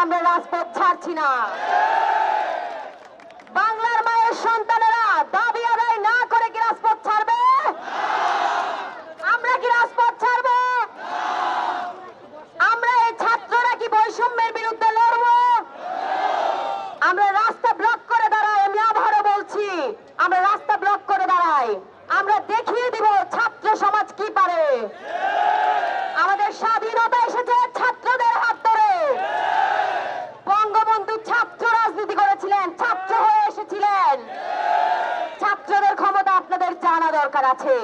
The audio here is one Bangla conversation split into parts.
আমরা রাজপথ ছাড়ছি না। বাংলার মায়ের সন্তানেরা দাবি আদায় না করে কি রাজপথ ছাড়বে? আমরা কি রাজপথ ছাড়ব? আমরা এই ছাত্ররা কি বৈষম্যের বিরুদ্ধে লড়ব? আমরা রাস্তা ব্লক করে দাঁড়াই। আমি আবারও বলছি, আমরা রাস্তা ব্লক করে দাঁড়াই। আমরা দেখিয়ে দিব ছাত্র সমাজ কি পারে। আমাদের স্বাধীনতা এসেছে ছাত্রদের হাত ধরে। বঙ্গবন্ধু ছাত্র রাজনীতি করেছিলেন, ছাত্র হয়ে এসেছিলেন। ছাত্রদের ক্ষমতা আপনাদের জানা দরকার আছে।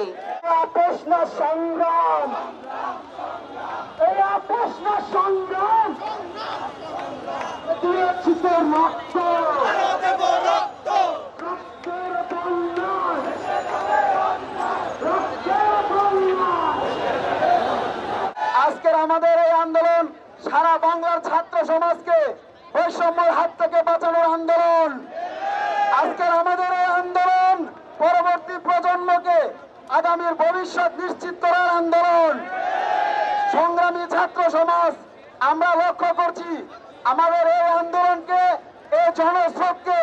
প্রশ্ন সংগ্রাম, এই প্রশ্ন সংগ্রাম দিয়েছি তো রক্ত, রক্তের বন্যায়, রক্তের বন্যায়। আজকের আমাদের এই আন্দোলন সারা বাংলার ছাত্র সমাজকে বৈষম্যের হাত থেকে বাঁচানোর আন্দোলন। আজকের আমাদের এই আন্দোলন পরবর্তী প্রজন্মকে আগামীর ভবিষ্যৎ নিশ্চিত করার আন্দোলন। সংগ্রামী ছাত্র সমাজ, আমরা লক্ষ্য করছি আমাদের এই আন্দোলনকে, এই জনস্রোতকে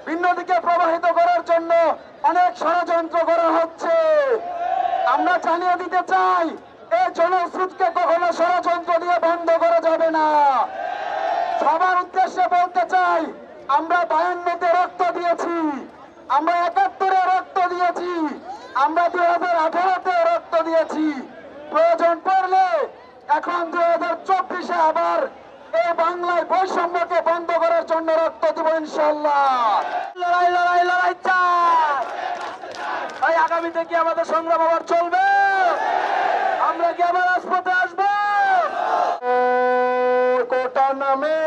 ভিন্ন দিকে প্রবাহিত করার জন্য অনেক ষড়যন্ত্র করা হচ্ছে। আমরা জানিয়ে দিতে চাই, এই জনস্রোতকে কখনো ষড়যন্ত্র দিয়ে বন্ধ করা যাবে না। সবার উদ্দেশ্যে বলতে চাই, আমরা 52-তে রক্ত দিয়েছি, আমরা 71-এ রক্ত দিয়েছি, আমরা 2018-তে রক্ত দিয়েছি। প্রয়োজন পড়লে এখন 2024-এ আবার এই বাংলায় বৈষম্যকে বন্ধ করার জন্য রক্ত দিব ইনশাআল্লাহ। লড়াই লড়াই লড়াই চাই। আগামীতে কি আমাদের সংগ্রাম আবার চলবে? আমরা কি আবার রাজপথে আসবো? কোটা নামে